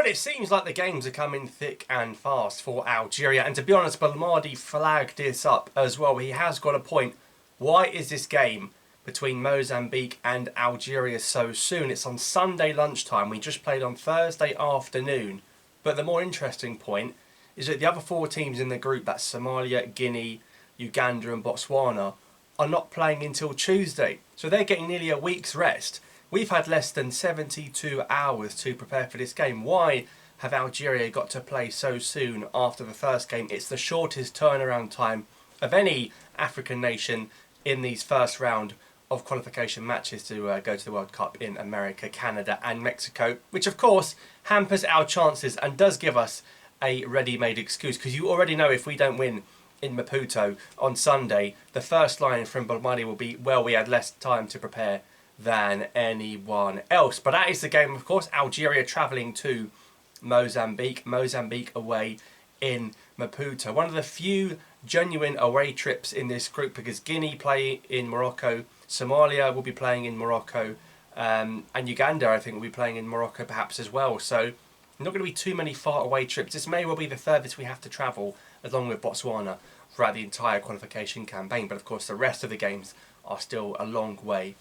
Well, it seems like the games are coming thick and fast for Algeria, and to be honest, Belmadi flagged this up as well. He has got a point. Why is this game between Mozambique and Algeria so soon? It's on Sunday lunchtime. We just played on Thursday afternoon. But the more interesting point is that the other four teams in the group, that's Somalia, Guinea, Uganda and Botswana, are not playing until Tuesday. So they're getting nearly a week's rest. We've had less than 72 hours to prepare for this game. Why have Algeria got to play so soon after the first game? It's the shortest turnaround time of any African nation in these first round of qualification matches to go to the World Cup in America, Canada and Mexico, which of course hampers our chances and does give us a ready-made excuse, because you already know if we don't win in Maputo on Sunday, the first line from Belmadi will be, well, we had less time to prepare than anyone else. But that is the game, of course. Algeria travelling to Mozambique, Mozambique away in Maputo. One of the few genuine away trips in this group, because Guinea play in Morocco, Somalia will be playing in Morocco, and Uganda I think will be playing in Morocco perhaps as well. So not going to be too many far away trips. This may well be the furthest we have to travel, along with Botswana, throughout the entire qualification campaign. But of course the rest of the games are still a long way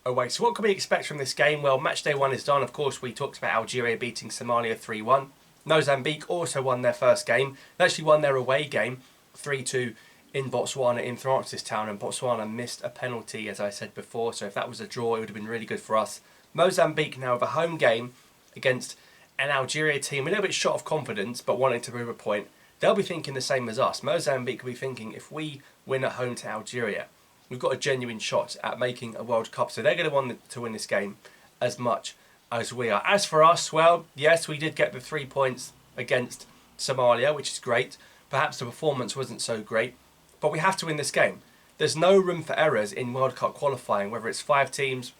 away. So what can we expect from this game? Well, match day one is done. Of course, we talked about Algeria beating Somalia 3-1. Mozambique also won their first game. They actually won their away game 3-2 in Botswana, in Francistown, and Botswana missed a penalty, as I said before. So if that was a draw, it would have been really good for us. Mozambique now have a home game against an Algeria team a little bit short of confidence, but wanting to prove a point. They'll be thinking the same as us. Mozambique will be thinking, if we win at home to Algeria, we've got a genuine shot at making a World Cup. So they're going to want to win this game as much as we are. As for us, well, yes, we did get the 3 points against Somalia, which is great. Perhaps the performance wasn't so great, but we have to win this game. There's no room for errors in World Cup qualifying, whether it's 5 teams,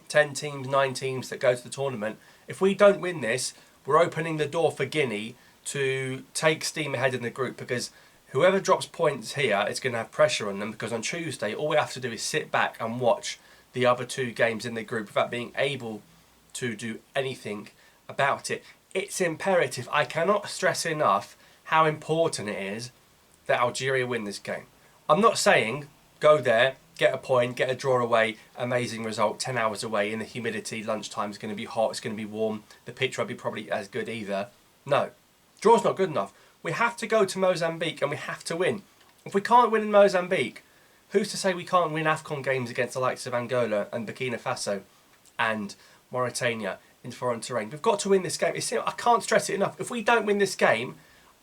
10 teams, 9 teams that go to the tournament. If we don't win this, we're opening the door for Guinea to take steam ahead in the group, because whoever drops points here is going to have pressure on them, because on Tuesday all we have to do is sit back and watch the other 2 games in the group without being able to do anything about it. It's imperative. I cannot stress enough how important it is that Algeria win this game. I'm not saying go there, get a point, get a draw away, amazing result, 10 hours away in the humidity, lunchtime is going to be hot, it's going to be warm, the pitch won't be probably as good either. No, draw's not good enough. We have to go to Mozambique and we have to win. If we can't win in Mozambique, who's to say we can't win AFCON games against the likes of Angola and Burkina Faso and Mauritania in foreign terrain? We've got to win this game. I can't stress it enough. If we don't win this game,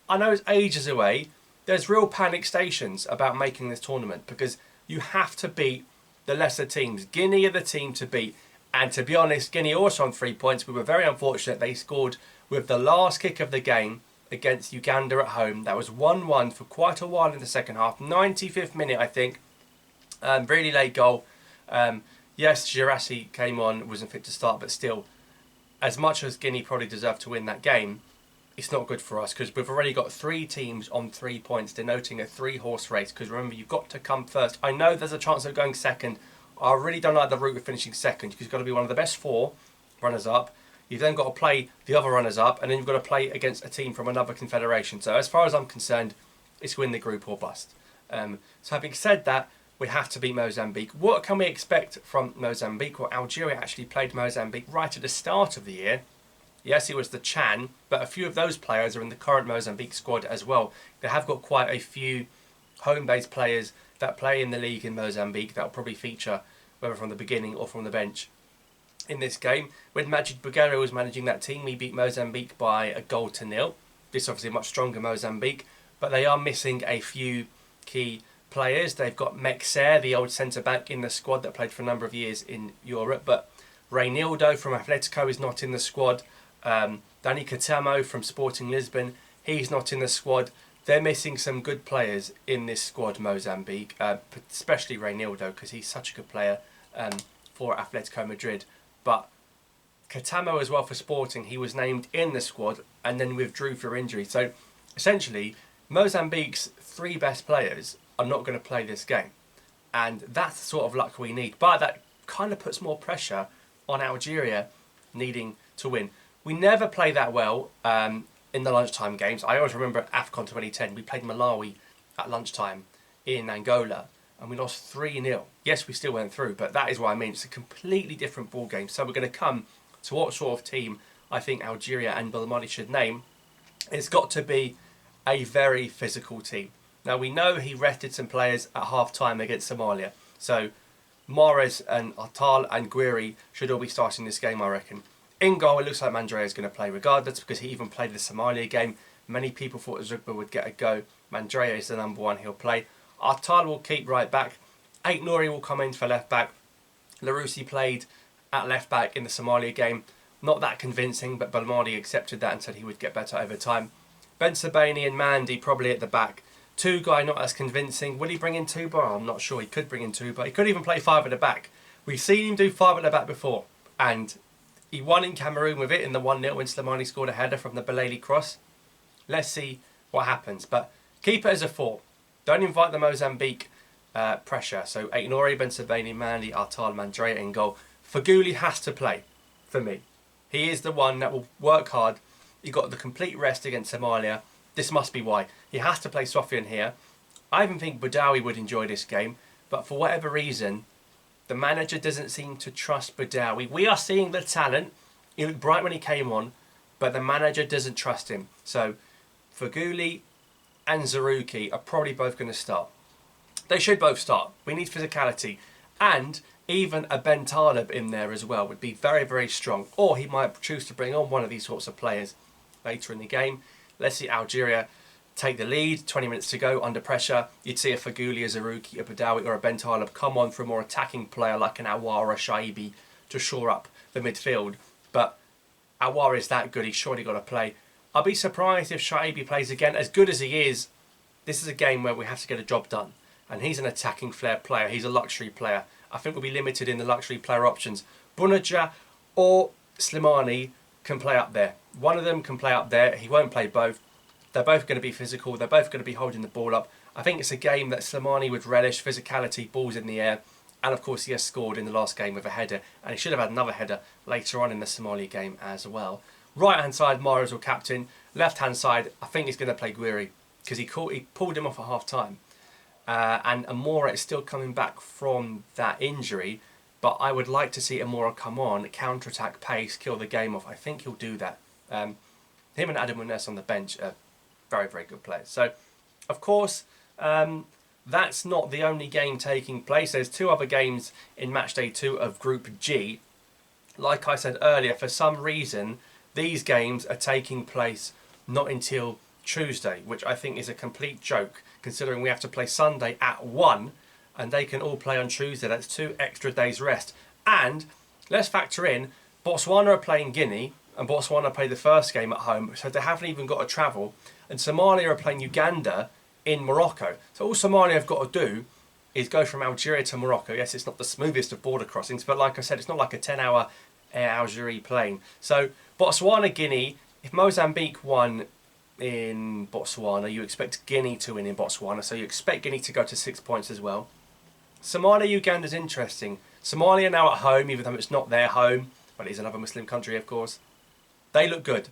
I know it's ages away, there's real panic stations about making this tournament, because you have to beat the lesser teams. Guinea are the team to beat. And to be honest, Guinea also on 3 points. We were very unfortunate. They scored with the last kick of the game against Uganda at home. That was 1-1 for quite a while in the second half. 95th minute, I think. Really late goal. Yes, Girassi came on, wasn't fit to start, but still, as much as Guinea probably deserved to win that game, it's not good for us, because we've already got 3 teams on 3 points, denoting a 3-horse race. Because remember, you've got to come first. I know there's a chance of going second. I really don't like the route of finishing second, because you've got to be one of the best 4 runners-up. You've then got to play the other runners-up, and then you've got to play against a team from another confederation. So as far as I'm concerned, it's win the group or bust. So having said that, we have to beat Mozambique. What can we expect from Mozambique? Well, Algeria actually played Mozambique right at the start of the year. Yes, it was the Chan, but a few of those players are in the current Mozambique squad as well. They have got quite a few home-based players that play in the league in Mozambique that will probably feature, whether from the beginning or from the bench, in this game. When Majid Bugera was managing that team, he beat Mozambique by 1-0. This obviously a much stronger Mozambique, but they are missing a few key players. They've got Mexer, the old centre-back in the squad that played for a number of years in Europe, but Reinildo from Atletico is not in the squad. Dani Catamo from Sporting Lisbon, he's not in the squad. They're missing some good players in this squad, Mozambique, especially Reinildo, because he's such a good player for Atletico Madrid. But Catamo as well for Sporting, he was named in the squad and then withdrew for injury. So essentially, Mozambique's 3 best players are not going to play this game. And that's the sort of luck we need. But that kind of puts more pressure on Algeria needing to win. We never play that well in the lunchtime games. I always remember at AFCON 2010, we played Malawi at lunchtime in Angola, and we lost 3-0. Yes, we still went through, but that is what I mean. It's a completely different ball game. So we're going to come to what sort of team I think Algeria and Belmadi should name. It's got to be a very physical team. Now, we know he rested some players at half-time against Somalia. So Mahrez and Atal and Guiri should all be starting this game, I reckon. In goal, it looks like Mandrea is going to play regardless, because he even played the Somalia game. Many people thought Zugba would get a go. Mandrea is the number one, he'll play. Atal will keep right back. Ait-Nouri will come in for left back. Larouci played at left back in the Somalia game. Not that convincing, but Belmadi accepted that and said he would get better over time. Ben Sebaini and Mandy probably at the back. Tugai not as convincing. Will he bring in Tuba? I'm not sure. He could bring in Tuba. He could even play 5 at the back. We've seen him do 5 at the back before, and he won in Cameroon with it in the 1-0 when Slimani scored a header from the Belali cross. Let's see what happens. But keep it as a 4. Don't invite the Mozambique pressure. So Ait-Nouri, Ben Sebaini, Mandy, Atal, Mandrea in goal. Faguli has to play for me. He is the one that will work hard. He got the complete rest against Somalia. This must be why. He has to play Sofian here. I even think Boudaoui would enjoy this game, but for whatever reason, the manager doesn't seem to trust Boudaoui. We are seeing the talent. He looked bright when he came on, but the manager doesn't trust him. So Faguli and Zarouki are probably both going to start. They should both start. We need physicality. And even a Ben Taleb in there as well would be very, very strong. Or he might choose to bring on one of these sorts of players later in the game. Let's see Algeria take the lead, 20 minutes to go, under pressure. You'd see a Faguli, a Zarouki, a Boudaoui or a Ben Taleb come on for a more attacking player like an Awar or a Shaibi to shore up the midfield. But Awar is that good, he's surely got to play. I'll be surprised if Shaibi plays again. As good as he is, this is a game where we have to get a job done. And he's an attacking flair player, he's a luxury player. I think we'll be limited in the luxury player options. Bunaja or Slimani can play up there. One of them can play up there. He won't play both. They're both going to be physical. They're both going to be holding the ball up. I think it's a game that Slimani would relish. Physicality, balls in the air. And of course he has scored in the last game with a header. And he should have had another header later on in the Somalia game as well. Right hand side, Mahrez will captain. Left hand side, I think he's going to play Guiri, because he pulled him off at half time. And Amora is still coming back from that injury. But I would like to see Amora come on, counter-attack, pace, kill the game off. I think he'll do that. Him and Adam Munes on the bench are very, very good players. So, of course, that's not the only game taking place. There's 2 other games in match day 2 of Group G. Like I said earlier, for some reason, these games are taking place not until Tuesday, which I think is a complete joke, considering we have to play Sunday at 1, and they can all play on Tuesday. That's 2 extra days rest. And let's factor in, Botswana are playing Guinea, and Botswana played the first game at home, so they haven't even got to travel. And Somalia are playing Uganda in Morocco. So all Somalia have got to do is go from Algeria to Morocco. Yes, it's not the smoothest of border crossings, but like I said, it's not like a 10-hour Air Algeria plane. So Botswana, Guinea, if Mozambique won in Botswana, you expect Guinea to win in Botswana, so you expect Guinea to go to 6 points as well. Somalia, Uganda is interesting. Somalia now at home, even though it's not their home, but it is another Muslim country, of course. They look good.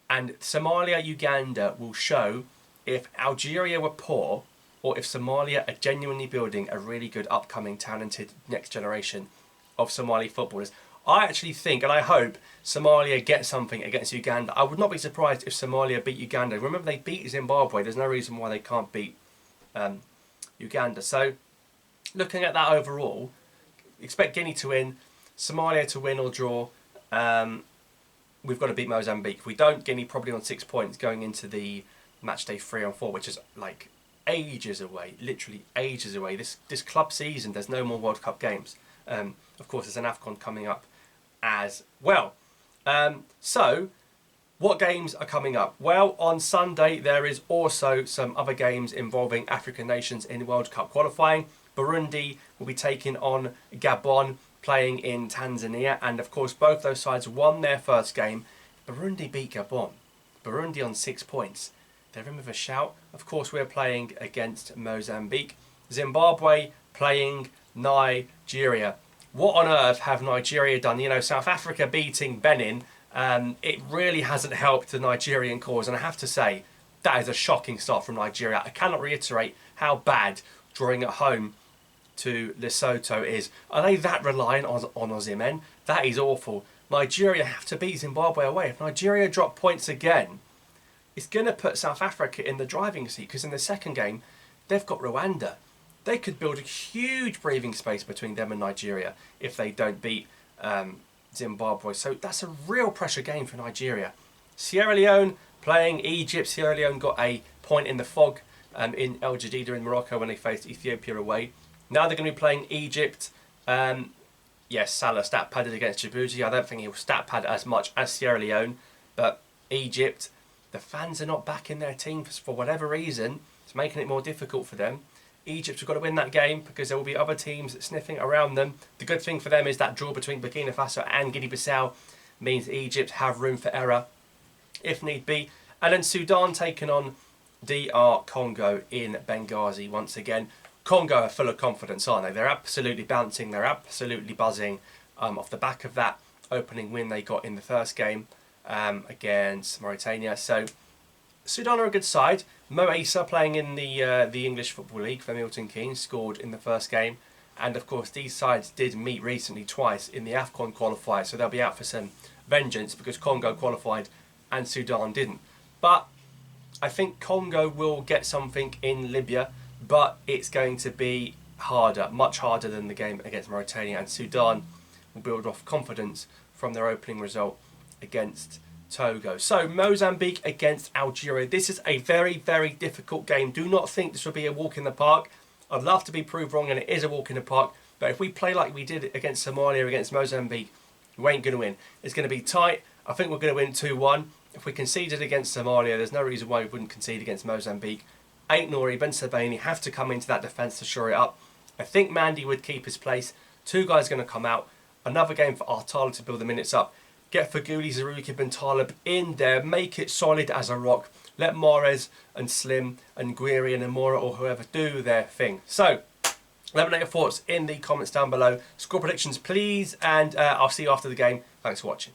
And Somalia, Uganda will show if Algeria were poor, or if Somalia are genuinely building a really good, upcoming, talented next generation of Somali footballers. I actually think, and I hope, Somalia get something against Uganda. I would not be surprised if Somalia beat Uganda. Remember, they beat Zimbabwe. There's no reason why they can't beat Uganda. So, looking at that overall, expect Guinea to win, Somalia to win or draw. We've got to beat Mozambique. If we don't, Guinea probably on 6 points going into the match day 3 and 4, which is like ages away, literally ages away. This club season, there's no more World Cup games. Of course, there's an AFCON coming up as well. So, what games are coming up? Well, on Sunday, there is also some other games involving African nations in World Cup qualifying. Burundi will be taking on Gabon, playing in Tanzania. And, of course, both those sides won their first game. Burundi beat Gabon. Burundi on 6 points. They're in with a shout. Of course, we're playing against Mozambique. Zimbabwe playing Nigeria. What on earth have Nigeria done? You know, South Africa beating Benin It really hasn't helped the Nigerian cause, and I have to say, that is a shocking start from Nigeria. I cannot reiterate how bad drawing at home to Lesotho is. Are they that reliant on Osimhen? That is awful. Nigeria have to beat Zimbabwe away. If Nigeria drop points again, it's going to put South Africa in the driving seat, because in the second game, they've got Rwanda. They could build a huge breathing space between them and Nigeria if they don't beat Zimbabwe. So that's a real pressure game for Nigeria. Sierra Leone playing Egypt. Sierra Leone got a point in the fog in El Jadida in Morocco when they faced Ethiopia away. Now they're going to be playing Egypt. Yes, Salah stat padded against Djibouti. I don't think he'll stat pad as much as Sierra Leone, but Egypt, the fans are not backing their team for whatever reason. It's making it more difficult for them. Egypt have got to win that game because there will be other teams sniffing around them. The good thing for them is that draw between Burkina Faso and Guinea-Bissau means Egypt have room for error if need be. And then Sudan taking on DR Congo in Benghazi once again. Congo are full of confidence, aren't they? They're absolutely bouncing, they're absolutely buzzing off the back of that opening win they got in the first game against Mauritania. So Sudan are a good side. Mo Issa, playing in the English Football League for Milton Keynes, scored in the first game. And of course these sides did meet recently twice in the AFCON qualifier, so they'll be out for some vengeance because Congo qualified and Sudan didn't. But I think Congo will get something in Libya, but it's going to be harder, much harder than the game against Mauritania, and Sudan will build off confidence from their opening result against Togo. So Mozambique against Algeria. This is a very, very difficult game. Do not think this will be a walk in the park. I'd love to be proved wrong, and it is a walk in the park, but if we play like we did against Somalia, against Mozambique, we ain't going to win. It's going to be tight. I think we're going to win 2-1. If we conceded against Somalia, there's no reason why we wouldn't concede against Mozambique. Ait-Nouri, Ben Sebaini have to come into that defence to shore it up. I think Mandy would keep his place. Two guys going to come out. Another game for Artala to build the minutes up. Get Faguli, Zarukib and Talib in there. Make it solid as a rock. Let Mahrez and Slim and Guiri and Amora or whoever do their thing. So, let me know your thoughts in the comments down below. Score predictions, please. And I'll see you after the game. Thanks for watching.